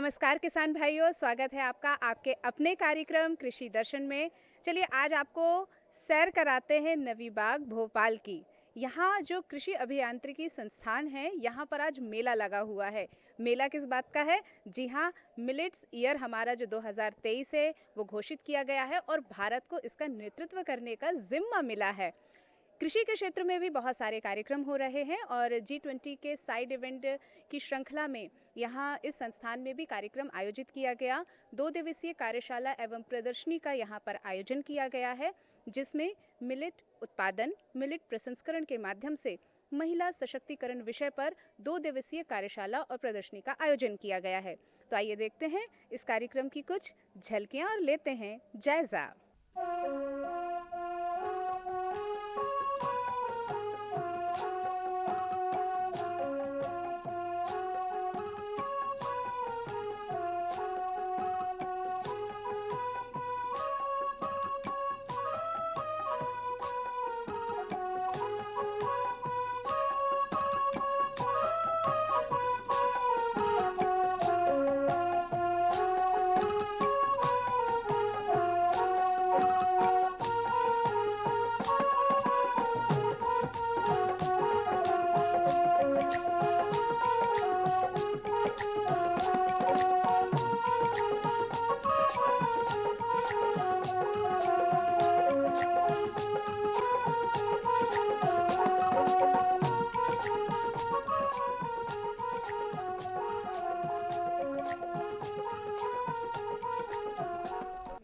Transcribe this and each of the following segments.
नमस्कार किसान भाइयों, स्वागत है आपका आपके अपने कार्यक्रम कृषि दर्शन में। चलिए आज आपको सैर कराते हैं नवी बाग भोपाल की। यहाँ जो कृषि अभियांत्रिकी संस्थान है, यहाँ पर आज मेला लगा हुआ है। मेला किस बात का है? जी हाँ, मिलेट्स ईयर हमारा जो 2023 है वो घोषित किया गया है और भारत को इसका नेतृत्व करने का जिम्मा मिला है। कृषि के क्षेत्र में भी बहुत सारे कार्यक्रम हो रहे हैं और G20 के साइड इवेंट की श्रृंखला में यहाँ इस संस्थान में भी कार्यक्रम आयोजित किया गया। 2 दिवसीय कार्यशाला एवं प्रदर्शनी का यहाँ पर आयोजन किया गया है, जिसमें मिलेट उत्पादन, मिलेट प्रसंस्करण के माध्यम से महिला सशक्तिकरण विषय पर 2 दिवसीय कार्यशाला और प्रदर्शनी का आयोजन किया गया है। तो आइए देखते हैं इस कार्यक्रम की कुछ झलकियाँ और लेते हैं जायजा।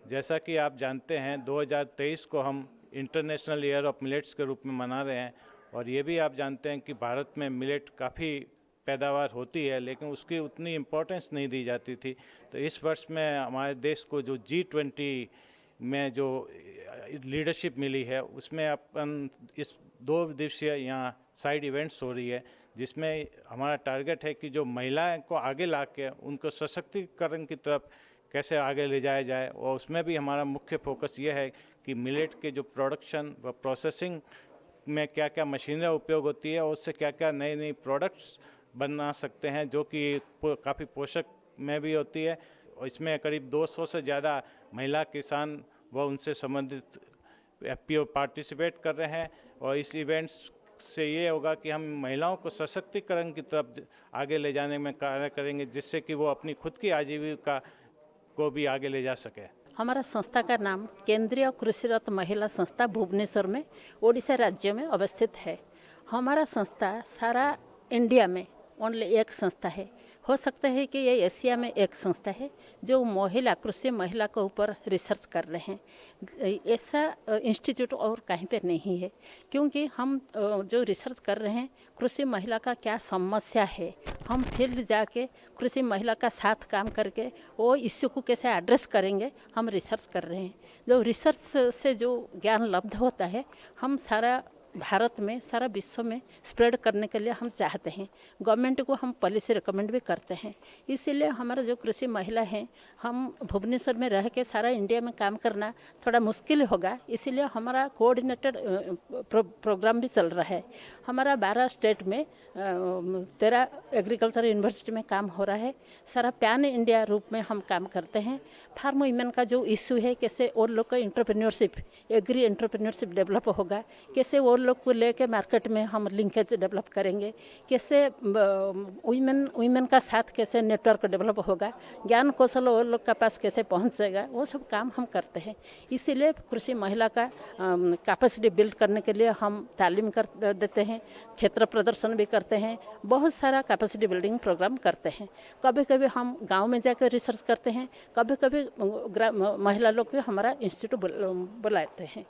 जैसा कि आप जानते हैं 2023 को हम इंटरनेशनल ईयर ऑफ मिलेट्स के रूप में मना रहे हैं और ये भी आप जानते हैं कि भारत में मिलेट काफ़ी पैदावार होती है, लेकिन उसकी उतनी इम्पोर्टेंस नहीं दी जाती थी। तो इस वर्ष में हमारे देश को जो G20 में जो लीडरशिप मिली है, उसमें अपन इस 2 दिवसीय यहाँ साइड इवेंट्स हो रही है, जिसमें हमारा टारगेट है कि जो महिलाएं को आगे ला के उनको सशक्तिकरण की तरफ कैसे आगे ले जाया जाए। और उसमें भी हमारा मुख्य फोकस ये है कि मिलेट के जो प्रोडक्शन व प्रोसेसिंग में क्या क्या मशीनें उपयोग होती है और उससे क्या क्या नई नई प्रोडक्ट्स बना सकते हैं, जो कि काफ़ी पोषक में भी होती है। और इसमें करीब 200 से ज़्यादा महिला किसान व उनसे संबंधित FPO पार्टिसिपेट कर रहे हैं। और इस इवेंट्स से ये होगा कि हम महिलाओं को सशक्तिकरण की तरफ आगे ले जाने में कार्य करेंगे, जिससे कि वो अपनी खुद की आजीविका को भी आगे ले जा सके। हमारा संस्था का नाम केंद्रीय कृषिरत महिला संस्था भुवनेश्वर में ओडिशा राज्य में अवस्थित है। हमारा संस्था सारा इंडिया में ओनली एक संस्था है। हो सकता है कि ये एशिया में एक संस्था है जो कृषि महिला के ऊपर रिसर्च कर रहे हैं। ऐसा इंस्टीट्यूट और कहीं पर नहीं है, क्योंकि हम जो रिसर्च कर रहे हैं कृषि महिला का क्या समस्या है, हम फील्ड जाके कृषि महिला का साथ काम करके वो इश्यू को कैसे एड्रेस करेंगे, हम रिसर्च कर रहे हैं। जो रिसर्च से जो ज्ञान लब्ध होता है, हम सारा भारत में सारा विश्व में स्प्रेड करने के लिए हम चाहते हैं। गवर्नमेंट को हम पॉलिसी रिकमेंड भी करते हैं। इसीलिए हमारा जो कृषि महिला हैं, हम भुवनेश्वर में रह के सारा इंडिया में काम करना थोड़ा मुश्किल होगा। इसीलिए हमारा कोऑर्डिनेटेड प्रोग्राम भी चल रहा है। हमारा 12 स्टेट में 13 एग्रीकल्चर यूनिवर्सिटी में काम हो रहा है। सारा पैन इंडिया रूप में हम काम करते हैं। फार्म वुमेन का जो इशू है, कैसे और लोग का एंटरप्रेन्योरशिप, एग्री एंटरप्रेन्योरशिप डेवलप होगा, कैसे और लोग को लेके मार्केट में हम लिंकेज डेवलप करेंगे, कैसे वुमेन का साथ कैसे नेटवर्क डेवलप होगा, ज्ञान कौशल और लोग के पास कैसे पहुंचेगा, वो सब काम हम करते हैं। इसीलिए कृषि महिला का कैपेसिटी बिल्ड करने के लिए हम तालीम कर देते हैं, क्षेत्र प्रदर्शन भी करते हैं, बहुत सारा कैपेसिटी बिल्डिंग प्रोग्राम करते हैं। कभी कभी हम गाँव में जाकर रिसर्च करते हैं, कभी कभी महिला लोग भी हमारा इंस्टीट्यूट बुलाते हैं।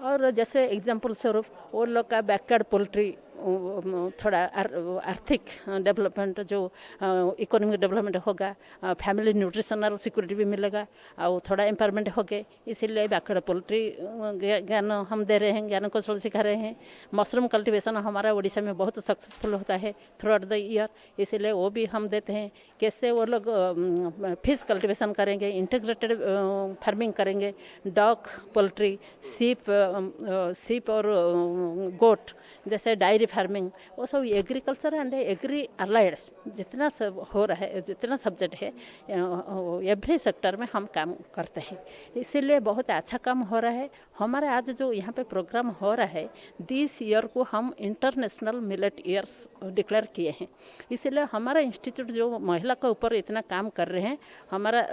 और जैसे एग्जाम्पल स्वरूप वो लोग का बैकयार्ड पोल्ट्री थोड़ा आर्थिक डेवलपमेंट, जो इकोनॉमिक डेवलपमेंट होगा, फैमिली न्यूट्रिशनल सिक्योरिटी भी मिलेगा और थोड़ा एम्पावरमेंट हो गए। इसीलिए बैकयार्ड पोल्ट्री ज्ञान हम दे रहे हैं, ज्ञान कौशल सिखा रहे हैं। मशरूम कल्टीवेशन हमारा उड़ीसा में बहुत सक्सेसफुल होता है थ्रू आउट द ईयर, इसीलिए वो भी हम देते हैं। कैसे वो लोग फिश कल्टीवेशन करेंगे, इंटीग्रेटेड फार्मिंग करेंगे, डॉग पोल्ट्री, सीप और गोट, जैसे डायरी फार्मिंग, वो सब एग्रीकल्चर एंड एग्री अलाइड जितना सब हो रहा है, जितना सब्जेक्ट है, एवरी सेक्टर में हम काम करते हैं, इसीलिए बहुत अच्छा काम हो रहा है। हमारे आज जो यहाँ पे प्रोग्राम हो रहा है, दिस ईयर को हम इंटरनेशनल मिलेट ईयर्स डिक्लेयर किए हैं। इसीलिए हमारा इंस्टीट्यूट जो महिला के ऊपर इतना काम कर रहे हैं, हमारा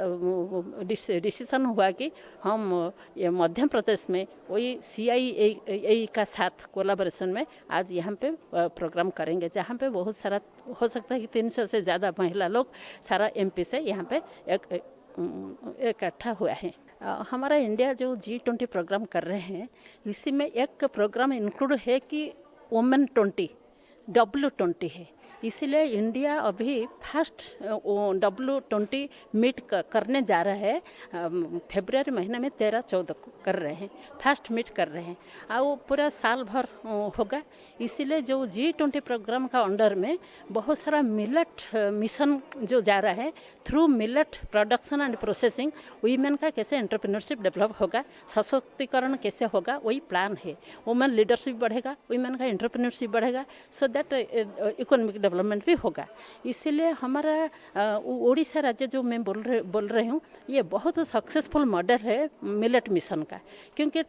डिसीजन हुआ कि हम ये मध्य प्रदेश में वही CIAA का साथ कोलाबोरेशन में आज यहाँ पे प्रोग्राम करेंगे, जहाँ पे बहुत सारा हो सकता है कि 300 से ज़्यादा महिला लोग सारा MP से यहाँ पे इकट्ठा हुआ है। हमारा इंडिया जो G20 प्रोग्राम कर रहे हैं, इसी में एक प्रोग्राम इंक्लूड है कि वुमेन 20 W20 है। इसीलिए इंडिया अभी फर्स्ट W20 मीट करने जा रहा है। फरवरी महीने में 13-14 को कर रहे हैं, फर्स्ट मीट कर रहे हैं, और वो पूरा साल भर होगा। इसीलिए जो G20 प्रोग्राम का अंडर में बहुत सारा मिलेट मिशन जो जा रहा है, through millet production and processing women का कैसे एंटरप्रेन्योरशिप डेवलप होगा, सशक्तिकरण कैसे होगा, वही प्लान है। वुमेन लीडरशिप बढ़ेगा, वीमेन का एंटरप्रेन्योरशिप बढ़ेगा, सो दैट इकोनॉमिक डेवलपमेंट भी होगा। इसीलिए हमारा उड़ीसा राज्य जो मैं बोल रही हूँ, ये बहुत सक्सेसफुल मॉडल है मिलेट मिशन का, क्योंकि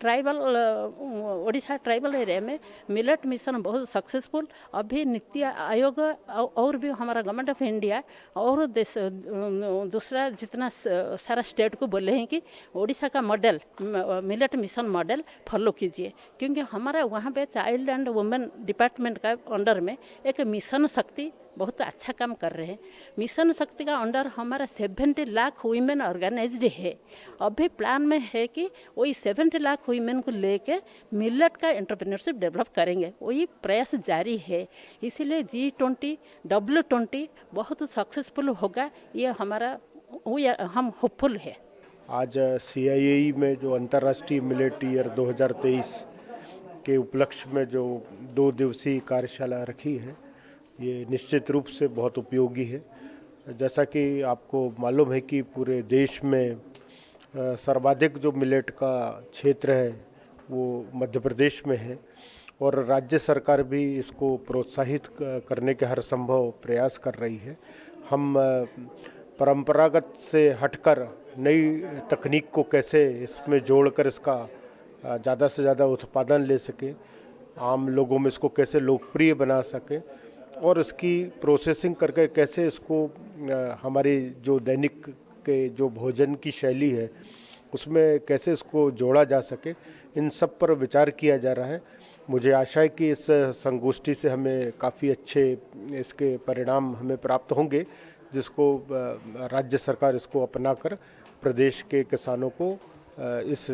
उड़ीसा ट्राइबल एरिया में मिलेट मिशन बहुत सक्सेसफुल। अभी नीति आयोग और भी हमारा गवर्नमेंट ऑफ इंडिया और देश दूसरा जितना सारा स्टेट को बोले हैं कि उड़ीसा का model millet mission model follow कीजिए, क्योंकि हमारा वहाँ पे चाइल्ड एंड वुमेन डिपार्टमेंट का अंडर में एक मिशन शक्ति बहुत अच्छा काम कर रहे हैं। मिशन शक्ति का अंडर हमारा 70 लाख वीमेन ऑर्गेनाइज्ड है। अभी प्लान में है कि वही 70 लाख वीमेन को लेके मिलेट का एंटरप्रेन्योरशिप डेवलप करेंगे, वही प्रयास जारी है। इसीलिए G20 W20 बहुत सक्सेसफुल होगा, ये हमारा हम होपफुल है। आज CIAE में जो अंतर्राष्ट्रीय मिलेट ईयर 2023 के उपलक्ष्य में जो 2 दिवसीय कार्यशाला रखी है, ये निश्चित रूप से बहुत उपयोगी है। जैसा कि आपको मालूम है कि पूरे देश में सर्वाधिक जो मिलेट का क्षेत्र है वो मध्य प्रदेश में है, और राज्य सरकार भी इसको प्रोत्साहित करने के हर संभव प्रयास कर रही है। हम परंपरागत से हटकर नई तकनीक को कैसे इसमें जोड़कर इसका ज़्यादा से ज़्यादा उत्पादन ले सके, आम लोगों में इसको कैसे लोकप्रिय बना सके, और इसकी प्रोसेसिंग करके कैसे इसको हमारी जो दैनिक के जो भोजन की शैली है उसमें कैसे इसको जोड़ा जा सके, इन सब पर विचार किया जा रहा है। मुझे आशा है कि इस संगोष्ठी से हमें काफ़ी अच्छे इसके परिणाम हमें प्राप्त होंगे, जिसको राज्य सरकार इसको अपनाकर प्रदेश के किसानों को इस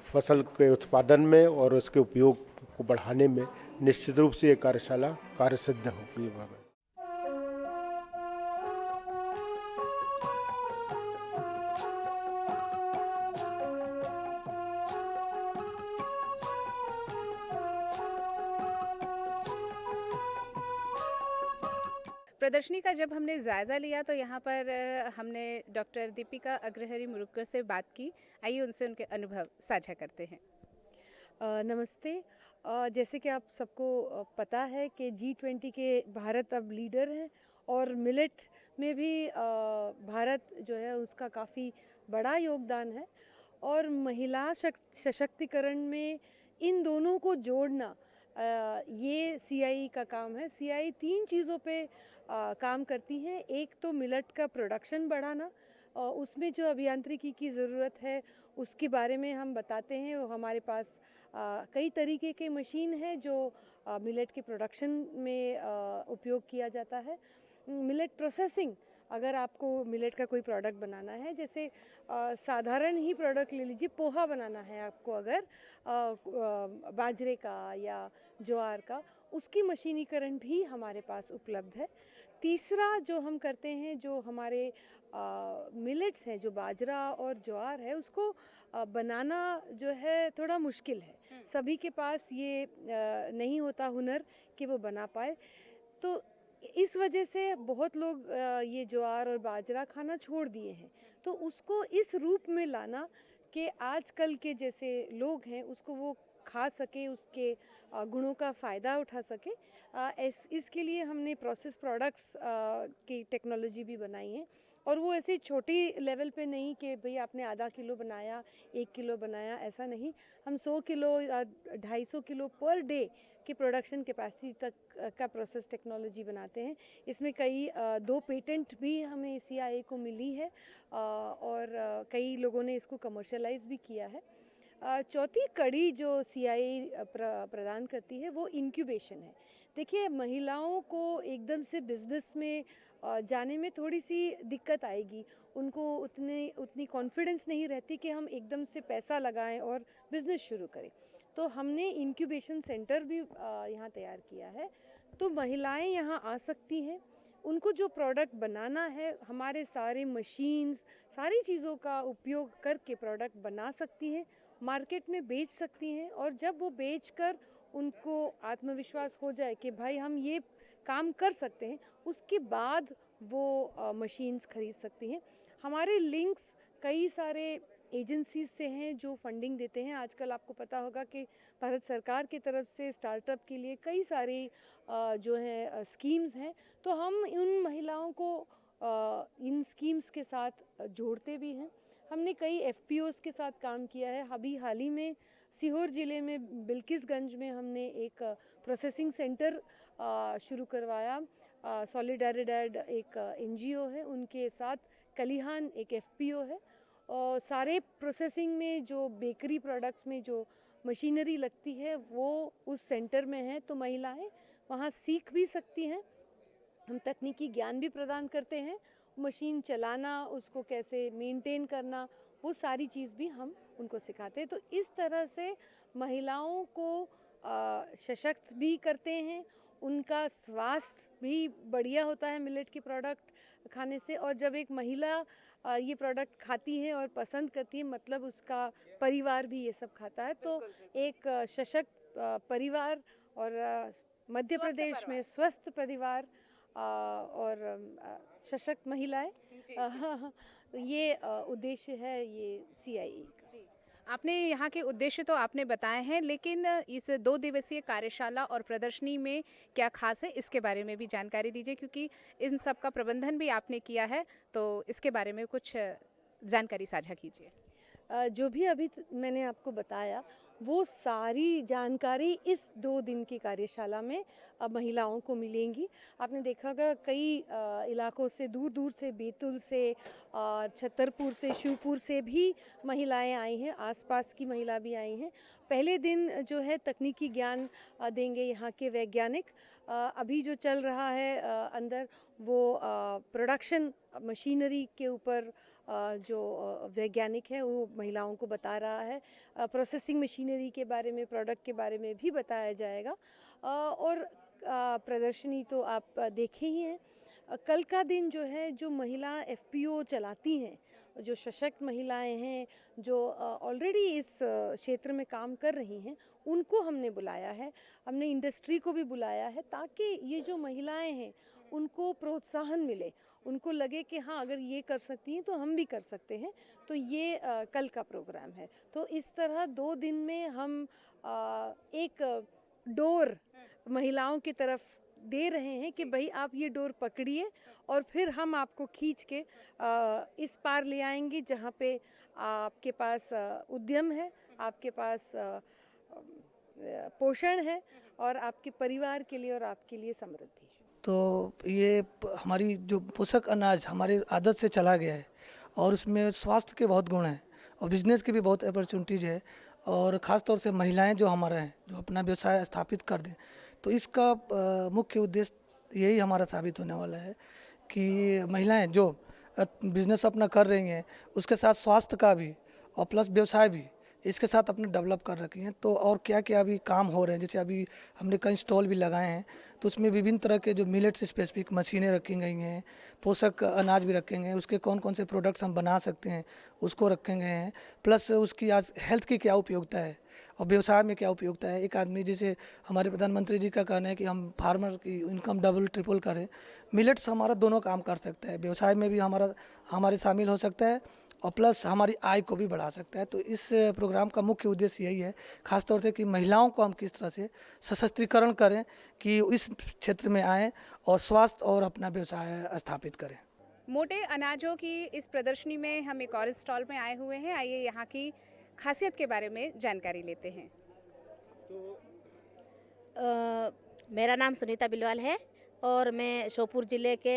फसल के उत्पादन में और उसके उपयोग को बढ़ाने में निश्चित रूप से ये कार्यशाला कार्यसिद्ध होगी। प्रदर्शनी का जब हमने जायज़ा लिया तो यहाँ पर हमने डॉक्टर दीपिका अग्रहरि मुरुगकर से बात की। आइए उनसे उनके अनुभव साझा करते हैं। नमस्ते। जैसे कि आप सबको पता है कि G20 के भारत अब लीडर हैं, और मिलेट में भी भारत जो है उसका काफ़ी बड़ा योगदान है, और महिला सशक्तिकरण में इन दोनों को जोड़ना ये CIAE का काम है। CIAE 3 चीज़ों पे काम करती हैं। एक तो मिलेट का प्रोडक्शन बढ़ाना, उसमें जो अभियांत्रिकी की ज़रूरत है उसके बारे में हम बताते हैं। वो हमारे पास कई तरीके के मशीन है जो मिलेट के प्रोडक्शन में उपयोग किया जाता है। मिलेट प्रोसेसिंग, अगर आपको मिलेट का कोई प्रोडक्ट बनाना है, जैसे साधारण ही प्रोडक्ट ले लीजिए, पोहा बनाना है आपको, अगर बाजरे का या ज्वार का, उसकी मशीनीकरण भी हमारे पास उपलब्ध है। तीसरा जो हम करते हैं, जो हमारे मिलेट्स हैं, जो बाजरा और ज्वार है, उसको बनाना जो है थोड़ा मुश्किल है। सभी के पास ये नहीं होता हुनर कि वो बना पाए, तो इस वजह से बहुत लोग ये ज्वार और बाजरा खाना छोड़ दिए हैं। तो उसको इस रूप में लाना कि आजकल के जैसे लोग हैं उसको वो खा सके, उसके गुणों का फ़ायदा उठा सके, इसके लिए हमने प्रोसेस प्रोडक्ट्स की टेक्नोलॉजी भी बनाई है, और वो ऐसे छोटी लेवल पे नहीं कि भाई आपने आधा किलो बनाया, 1 किलो बनाया, ऐसा नहीं। हम 100 किलो या 250 किलो पर डे की प्रोडक्शन कैपेसिटी तक का प्रोसेस टेक्नोलॉजी बनाते हैं। इसमें कई 2 पेटेंट भी हमें CIA को मिली है, और कई लोगों ने इसको कमर्शलाइज भी किया है। चौथी कड़ी जो CIA प्रदान करती है वो इंक्यूबेशन है। देखिए, महिलाओं को एकदम से बिजनेस में जाने में थोड़ी सी दिक्कत आएगी। उनको उतनी कॉन्फिडेंस नहीं रहती कि हम एकदम से पैसा लगाएं और बिजनेस शुरू करें। तो हमने इंक्यूबेशन सेंटर भी यहाँ तैयार किया है। तो महिलाएं यहाँ आ सकती हैं, उनको जो प्रोडक्ट बनाना है, हमारे सारे मशीन्स, सारी चीज़ों का उपयोग करके प्रोडक्ट बना सकती हैं, मार्केट में बेच सकती हैं, और जब वो बेचकर उनको आत्मविश्वास हो जाए कि भाई हम ये काम कर सकते हैं, उसके बाद वो मशीन्स खरीद सकती हैं। हमारे लिंक्स कई सारे एजेंसीज से हैं जो फंडिंग देते हैं। आजकल आपको पता होगा कि भारत सरकार की तरफ से स्टार्टअप के लिए कई सारी जो है स्कीम्स हैं। तो हम उन महिलाओं को इन स्कीम्स के साथ जोड़ते भी हैं। हमने कई FPOs के साथ काम किया है। अभी हाल ही में सीहोर ज़िले में बिल्किसगंज में हमने एक प्रोसेसिंग सेंटर शुरू करवाया। सॉलिडारिडैड एक NGO है, उनके साथ कलिहान एक FPO है, और सारे प्रोसेसिंग में जो बेकरी प्रोडक्ट्स में जो मशीनरी लगती है वो उस सेंटर में है। तो महिलाएं वहाँ सीख भी सकती हैं। हम तकनीकी ज्ञान भी प्रदान करते हैं, मशीन चलाना, उसको कैसे मेंटेन करना, वो सारी चीज़ भी हम उनको सिखाते हैं। तो इस तरह से महिलाओं को सशक्त भी करते हैं, उनका स्वास्थ्य भी बढ़िया होता है मिलेट के प्रोडक्ट खाने से। और जब एक महिला ये प्रोडक्ट खाती है और पसंद करती है, मतलब उसका परिवार भी ये सब खाता है। तो एक सशक्त परिवार, और मध्य प्रदेश में स्वस्थ परिवार और सशक्त महिलाएं, ये उद्देश्य है ये CIA का। जी, आपने यहाँ के उद्देश्य तो आपने बताए हैं, लेकिन इस 2 दिवसीय कार्यशाला और प्रदर्शनी में क्या खास है, इसके बारे में भी जानकारी दीजिए, क्योंकि इन सब का प्रबंधन भी आपने किया है, तो इसके बारे में कुछ जानकारी साझा कीजिए। जो भी अभी मैंने आपको बताया, वो सारी जानकारी इस 2 दिन की कार्यशाला में महिलाओं को मिलेंगी। आपने देखा होगा कई इलाकों से, दूर दूर से, बैतूल से, छतरपुर से, शिवपुर से भी महिलाएं आई हैं, आसपास की महिला भी आई हैं। पहले दिन जो है तकनीकी ज्ञान देंगे यहाँ के वैज्ञानिक। अभी जो चल रहा है अंदर, वो प्रोडक्शन मशीनरी के ऊपर जो वैज्ञानिक है वो महिलाओं को बता रहा है। प्रोसेसिंग मशीनरी के बारे में, प्रोडक्ट के बारे में भी बताया जाएगा। और प्रदर्शनी तो आप देखे ही हैं। कल का दिन जो है, जो महिला FPO चलाती हैं, जो सशक्त महिलाएं हैं, जो ऑलरेडी इस क्षेत्र में काम कर रही हैं, उनको हमने बुलाया है। हमने इंडस्ट्री को भी बुलाया है, ताकि ये जो महिलाएं हैं उनको प्रोत्साहन मिले, उनको लगे कि हाँ, अगर ये कर सकती हैं तो हम भी कर सकते हैं। तो ये कल का प्रोग्राम है। तो इस तरह 2 दिन में हम एक डोर महिलाओं की तरफ दे रहे हैं कि भाई आप ये डोर पकड़िए, और फिर हम आपको खींच के इस पार ले आएंगे जहाँ पे आपके पास उद्यम है, आपके पास पोषण है, और आपके परिवार के लिए और आपके लिए समृद्धि है। तो ये हमारी जो पोषक अनाज हमारी आदत से चला गया है, और उसमें स्वास्थ्य के बहुत गुण हैं, और बिजनेस की भी बहुत अपॉर्चुनिटीज है, और ख़ास तौर से महिलाएं जो हमारे हैं, जो अपना व्यवसाय स्थापित कर दें, तो इसका मुख्य उद्देश्य यही हमारा साबित होने वाला है कि महिलाएं जो बिजनेस अपना कर रही हैं, उसके साथ स्वास्थ्य का भी और प्लस व्यवसाय भी इसके साथ अपने डेवलप कर रखी हैं। तो और क्या क्या अभी काम हो रहे हैं, जैसे अभी हमने कई स्टॉल भी लगाए हैं, तो उसमें विभिन्न तरह के जो मिलेट से स्पेसिफिक मशीनें रखी गई हैं, पोषक अनाज भी रखे गए हैं, उसके कौन कौन से प्रोडक्ट्स हम बना सकते हैं उसको रखे गए हैं, प्लस उसकी आज हेल्थ की क्या उपयोगिता है और व्यवसाय में क्या उपयोगिता है। एक आदमी, जैसे हमारे प्रधानमंत्री जी का कहना है कि हम फार्मर की इनकम डबल ट्रिपल करें, मिलेट्स हमारा दोनों काम कर सकता है, व्यवसाय में भी हमारे शामिल हो सकता है, और प्लस हमारी आय को भी बढ़ा सकता है। तो इस प्रोग्राम का मुख्य उद्देश्य यही है, खासतौर से कि महिलाओं को हम किस तरह से सशक्तिकरण करें कि इस क्षेत्र में आएँ और स्वास्थ्य और अपना व्यवसाय स्थापित करें। मोटे अनाजों की इस प्रदर्शनी में हम एक और स्टॉल में आए हुए हैं। आइए यहाँ की खासियत के बारे में जानकारी लेते हैं। मेरा नाम सुनीता बिलवाल है और मैं श्योपुर ज़िले के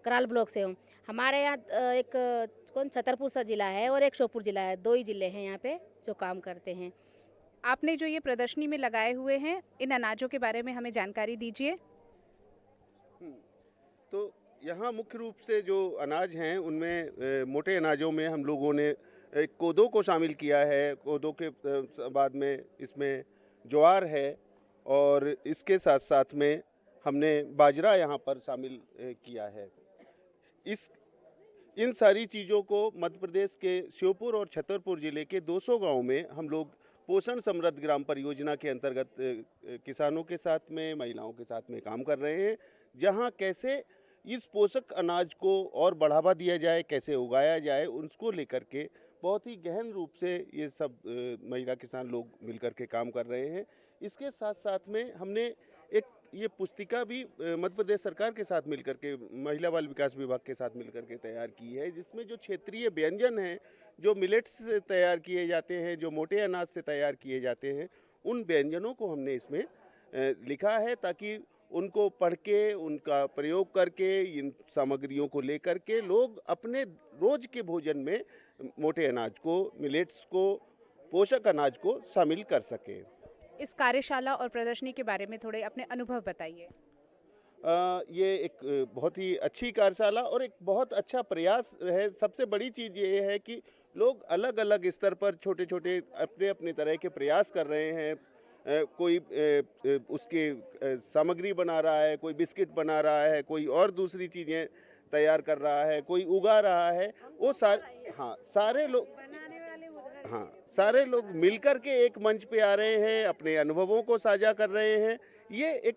कराल ब्लॉक से हूँ। हमारे यहाँ छतरपुर सा ज़िला है और एक श्योपुर ज़िला है, 2 ही ज़िले हैं यहाँ पे जो काम करते हैं। आपने जो ये प्रदर्शनी में लगाए हुए हैं, इन अनाजों के बारे में हमें जानकारी दीजिए। तो यहाँ मुख्य रूप से जो अनाज हैं उनमें मोटे अनाजों में हम लोगों ने कोदो को शामिल किया है। कोदो के बाद में इसमें ज्वार है और इसके साथ साथ में हमने बाजरा यहाँ पर शामिल किया है। इन सारी चीज़ों को मध्य प्रदेश के श्योपुर और छतरपुर ज़िले के 200 गांव में हम लोग पोषण समृद्ध ग्राम परियोजना के अंतर्गत किसानों के साथ में, महिलाओं के साथ में काम कर रहे हैं, जहां कैसे इस पोषक अनाज को और बढ़ावा दिया जाए, कैसे उगाया जाए, उसको लेकर के बहुत ही गहन रूप से ये सब महिला किसान लोग मिलकर के काम कर रहे हैं। इसके साथ साथ में हमने एक ये पुस्तिका भी मध्य प्रदेश सरकार के साथ मिलकर के, महिला बाल विकास विभाग के साथ मिलकर के तैयार की है, जिसमें जो क्षेत्रीय व्यंजन हैं, जो मिलेट्स से तैयार किए जाते हैं, जो मोटे अनाज से तैयार किए जाते हैं, उन व्यंजनों को हमने इसमें लिखा है ताकि उनको पढ़ के, उनका प्रयोग करके, इन सामग्रियों को लेकर के लोग अपने रोज के भोजन में मोटे अनाज को, मिलेट्स को, पोषक अनाज को शामिल कर सकें। इस कार्यशाला और प्रदर्शनी के बारे में थोड़े अपने अनुभव बताइए। ये एक बहुत ही अच्छी कार्यशाला और एक बहुत अच्छा प्रयास है। सबसे बड़ी चीज़ ये है कि लोग अलग अलग स्तर पर छोटे छोटे अपने अपने तरह के प्रयास कर रहे हैं। कोई उसके सामग्री बना रहा है, कोई बिस्किट बना रहा है, कोई और दूसरी चीज़ें तैयार कर रहा है, कोई उगा रहा है। वो सारे लोग मिलकर के एक मंच पे आ रहे हैं, अपने अनुभवों को साझा कर रहे हैं। ये एक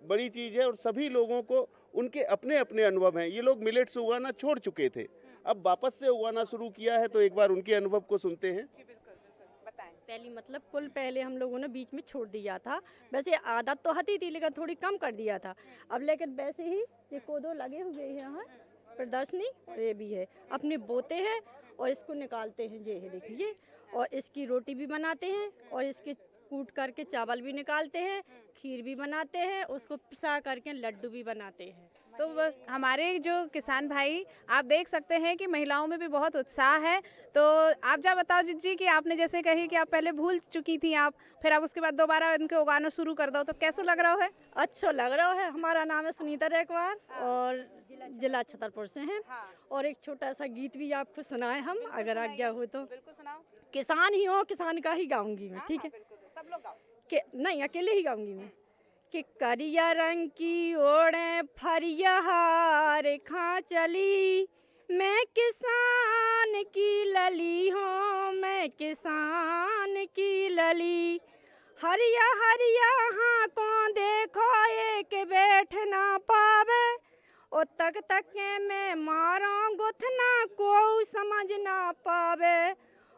बड़ी चीज़ है और सभी लोगों को उनके अपने अपने अनुभव हैं। ये लोग मिलेट्स उगाना छोड़ चुके थे, अब वापस से उगाना शुरू किया है, तो एक बार उनके अनुभव को सुनते हैं। पहली मतलब कुल पहले हम लोगों ने बीच में छोड़ दिया था। वैसे आदत तो आती थी लेकिन थोड़ी कम कर दिया था अब, लेकिन वैसे ही ये कोदो लगे हुए हैं यहाँ प्रदर्शनी, और ये भी है अपने बोते हैं और इसको निकालते हैं, ये है देखिए, और इसकी रोटी भी बनाते हैं और इसके कूट करके चावल भी निकालते हैं, खीर भी बनाते हैं, उसको पिसा करके लड्डू भी बनाते हैं। तो हमारे जो किसान भाई, आप देख सकते हैं कि महिलाओं में भी बहुत उत्साह है। तो आप जा बताओ जी कि आपने जैसे कही कि आप पहले भूल चुकी थी, आप फिर अब उसके बाद दोबारा इनके उगाना शुरू कर दो, तो कैसा लग रहा है? अच्छा लग रहा है। हमारा नाम है सुनीता रेकवार और जिला छतरपुर से हैं। और एक छोटा सा गीत भी आपको सुनाए हम, अगर आज्ञा हो तो। बिल्कुल सुनाओ। किसान ही हो, किसान का ही गाऊंगी मैं, ठीक है? सब लोग गाओ। नहीं, अकेले ही गाऊंगी मैं। कि करिया रंग की ओढ़े फरियाहार खा चली, मैं किसान की लली हूँ, मैं किसान की लली। हरिया हरिया हाँ कौन देखो एक बैठ ना पावे, ओ तक के मैं मारो गुथना को समझ ना पावे,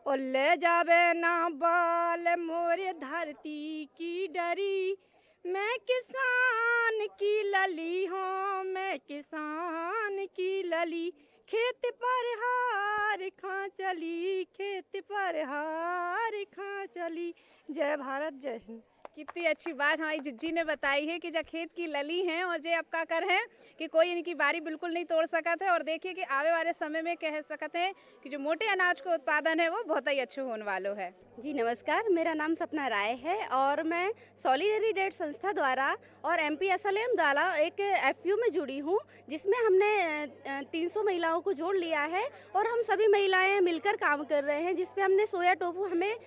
और ले जावे ना बाल मोरे धरती की डरी, मैं किसान की लली हूँ, मैं किसान की लली। खेत पर हार खा चली, खेत पर हार खा चली। जय भारत, जय हिंद। कितनी अच्छी बात हमारी जिज्जी ने बताई है कि जब खेत की लली हैं और जे आपका कर है कि कोई इनकी बारी बिल्कुल नहीं तोड़ सकते है। और देखिए कि आने वाले समय में कह सकते हैं कि जो मोटे अनाज का उत्पादन है वो बहुत ही अच्छा होने वाला है। जी नमस्कार, मेरा नाम सपना राय है और मैं सॉलिडेरिटी संस्था द्वारा और MPSLM द्वारा एक FU में जुड़ी हूँ, जिसमें हमने 300 महिलाओं को जोड़ लिया है और हम सभी महिलाएं मिलकर काम कर रहे हैं, जिसमें हमने सोया टोफू, हमें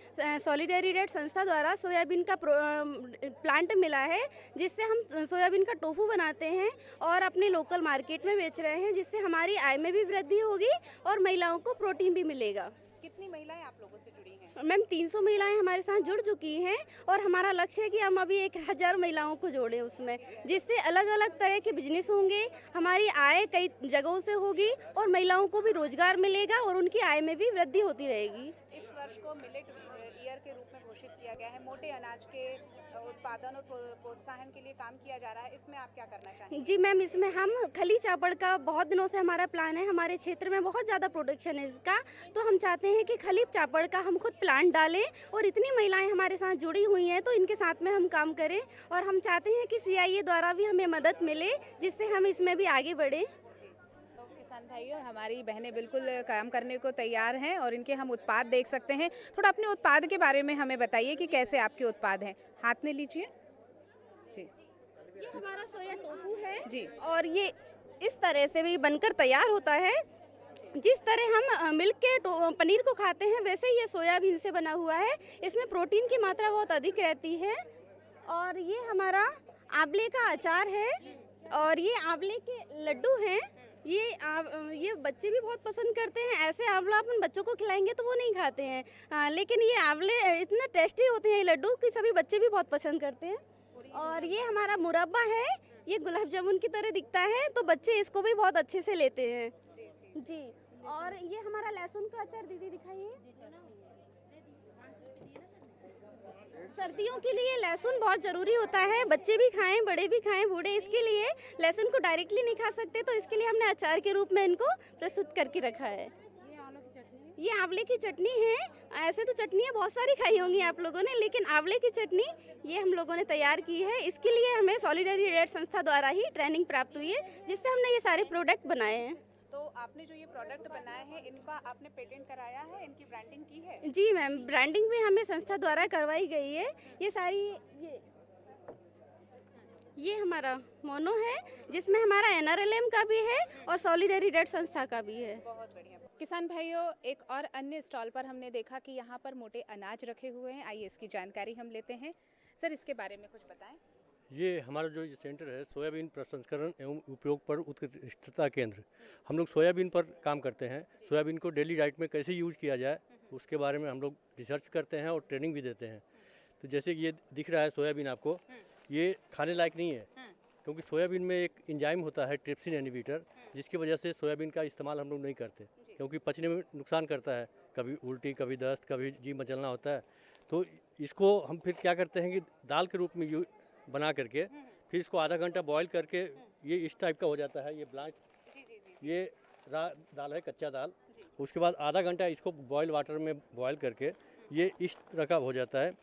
सॉलिडेरिटी संस्था द्वारा सोयाबीन का प्लांट मिला है, जिससे हम सोयाबीन का टोफू बनाते हैं और अपने लोकल मार्केट में बेच रहे हैं, जिससे हमारी आय में भी वृद्धि होगी और महिलाओं को प्रोटीन भी मिलेगा। कितनी महिलाएं आप लोगों से जुड़ी हैं? मैम 300 महिलाएं हमारे साथ जुड़ चुकी हैं और हमारा लक्ष्य है कि हम अभी 1000 महिलाओं को जोड़ें उसमें, जिससे अलग अलग तरह के बिजनेस होंगे, हमारी आय कई जगहों से होगी और महिलाओं को भी रोजगार मिलेगा और उनकी आय में भी वृद्धि होती रहेगी। इस वर्ष को मिलेट ईयर के रूप में घोषित किया गया है। मोटे अनाज के उत्पादन और प्रोत्साहन के लिए काम किया जा रहा है। इसमें आप क्या करना चाहेंगे? जी मैम, इसमें हम खली चावल का बहुत दिनों से हमारा प्लान है। हमारे क्षेत्र में बहुत ज़्यादा प्रोडक्शन है इसका, तो हम चाहते हैं कि खली चावल का हम खुद प्लांट डालें और इतनी महिलाएं हमारे साथ जुड़ी हुई हैं तो इनके साथ में हम काम करें और हम चाहते हैं कि CIA द्वारा भी हमें मदद मिले जिससे हम इसमें भी आगे बढ़ें। तो किसान भाइयों, हमारी बहनें बिल्कुल काम करने को तैयार हैं और इनके हम उत्पाद देख सकते हैं। थोड़ा अपने उत्पाद के बारे में हमें बताइए कि कैसे आपके उत्पाद हैं। हाथ में लीजिए जी। ये हमारा सोया टोफू है जी। और ये इस तरह से भी बनकर तैयार होता है। जिस तरह हम मिल्क के पनीर को खाते हैं वैसे ही ये सोयाबीन से बना हुआ है। इसमें प्रोटीन की मात्रा बहुत अधिक रहती है। और ये हमारा आंवले का अचार है और ये आंवले के लड्डू हैं। ये बच्चे भी बहुत पसंद करते हैं। ऐसे आंवला अपन बच्चों को खिलाएंगे तो वो नहीं खाते हैं, लेकिन ये आंवले इतना टेस्टी होते हैं ये लड्डू कि सभी बच्चे भी बहुत पसंद करते हैं। और ये हमारा मुरब्बा है, ये गुलाब जामुन की तरह दिखता है तो बच्चे इसको भी बहुत अच्छे से लेते हैं जी। और ये हमारा लहसुन का अचार दीदी दिखाइए। सर्दियों के लिए लहसुन बहुत ज़रूरी होता है, बच्चे भी खाएं, बड़े भी खाएं, बूढ़े। इसके लिए लहसुन को डायरेक्टली नहीं खा सकते तो इसके लिए हमने अचार के रूप में इनको प्रस्तुत करके रखा है। ये आंवले की चटनी है। ऐसे तो चटनियाँ बहुत सारी खाई होंगी आप लोगों ने, लेकिन आंवले की चटनी ये हम लोगों ने तैयार की है। इसके लिए हमें सॉलिडरी रेड संस्था द्वारा ही ट्रेनिंग प्राप्त हुई है जिससे हमने ये सारे प्रोडक्ट बनाए हैं। तो आपने जो ये प्रोडक्ट बनाए हैं इनका आपने पेटेंट कराया है, इनकी ब्रांडिंग की है? जी मैम, ब्रांडिंग भी हमें संस्था द्वारा करवाई गई है। ये सारी ये हमारा मोनो है जिसमें हमारा NRLM का भी है और सॉलिडरी रेड संस्था का भी है। बहुत बढ़िया। किसान भाइयों, एक और अन्य स्टॉल पर हमने देखा कि यहाँ पर मोटे अनाज रखे हुए हैं। आइए इसकी जानकारी हम लेते हैं। सर, इसके बारे में कुछ बताएं। ये हमारा जो सेंटर है सोयाबीन प्रसंस्करण एवं उपयोग पर उत्कृष्टता केंद्र। हम लोग सोयाबीन पर काम करते हैं। सोयाबीन को डेली डाइट में कैसे यूज किया जाए उसके बारे में हम लोग रिसर्च करते हैं और ट्रेनिंग भी देते हैं। तो जैसे कि ये दिख रहा है सोयाबीन आपको, ये खाने लायक नहीं है क्योंकि सोयाबीन में एक एंजाइम होता है ट्रिप्सिन इनहिबिटर, जिसकी वजह से सोयाबीन का इस्तेमाल हम लोग नहीं करते क्योंकि पचने में नुकसान करता है। कभी उल्टी, कभी दस्त, कभी जी मचलना होता है। तो इसको हम फिर क्या करते हैं कि दाल के रूप में बना करके फिर इसको आधा घंटा बॉईल करके ये इस टाइप का हो जाता है। ये ब्लैक ये दाल है, कच्चा दाल। उसके बाद आधा घंटा इसको बॉयल वाटर में बॉयल करके ये इस तरह का हो जाता है।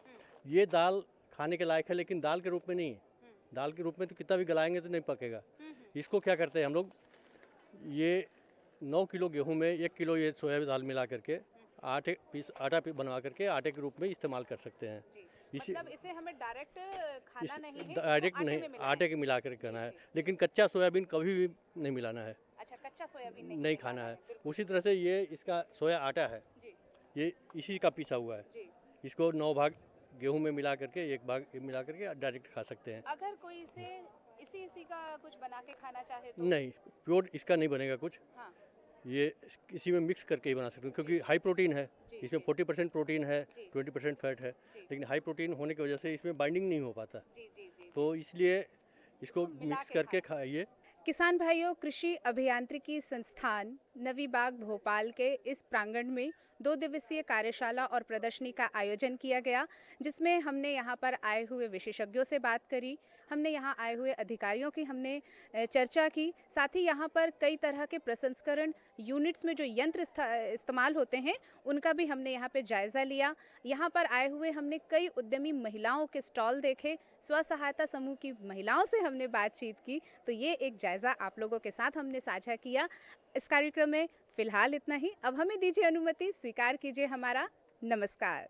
ये दाल खाने के लायक है लेकिन दाल के रूप में नहीं है। दाल के रूप में तो कितना भी गलाएंगे तो नहीं पकेगा। इसको क्या करते हैं हम लोग, ये 9 किलो गेहूं में 1 किलो ये सोयाबीन दाल मिला करके आटा बनवा करके आटे के रूप में इस्तेमाल कर सकते हैं। मतलब इसे हमें डायरेक्ट खाना नहीं है, डायरेक्ट नहीं, आटे के मिला कर करना है। लेकिन कच्चा सोयाबीन कभी भी नहीं मिलाना है। अच्छा, कच्चा सोयाबीन नहीं खाना है। उसी तरह से ये इसका सोया आटा है, ये इसी का पिसा हुआ है। इसको 9 भाग गेहूं में मिला करके 1 भाग मिला करके डायरेक्ट खा सकते हैं। अगर कोई इसे इसी का कुछ बना के खाना चाहे तो? नहीं, प्योर इसका नहीं बनेगा कुछ। हाँ। ये इसी में मिक्स करके ही बना सकते हैं क्योंकि हाई प्रोटीन है। इसमें 40% प्रोटीन है, 20% फैट है, लेकिन हाई प्रोटीन होने की वजह से इसमें बाइंडिंग नहीं हो पाता। तो इसलिए इसको मिक्स करके खाइए। किसान भाइयों, कृषि अभियांत्रिकी संस्थान नवी बाग भोपाल के इस प्रांगण में 2 दिवसीय कार्यशाला और प्रदर्शनी का आयोजन किया गया, जिसमें हमने यहाँ पर आए हुए विशेषज्ञों से बात करी, हमने यहाँ आए हुए अधिकारियों की हमने चर्चा की। साथ ही यहाँ पर कई तरह के प्रसंस्करण यूनिट्स में जो यंत्र इस्तेमाल होते हैं उनका भी हमने यहाँ पे जायज़ा लिया। यहाँ पर आए हुए हमने कई उद्यमी महिलाओं के स्टॉल देखे, स्व सहायता समूह की महिलाओं से हमने बातचीत की। तो ये एक जायज़ा आप लोगों के साथ हमने साझा किया। इस कार्यक्रम में फ़िलहाल इतना ही। अब हमें दीजिए अनुमति, स्वीकार कीजिए हमारा नमस्कार।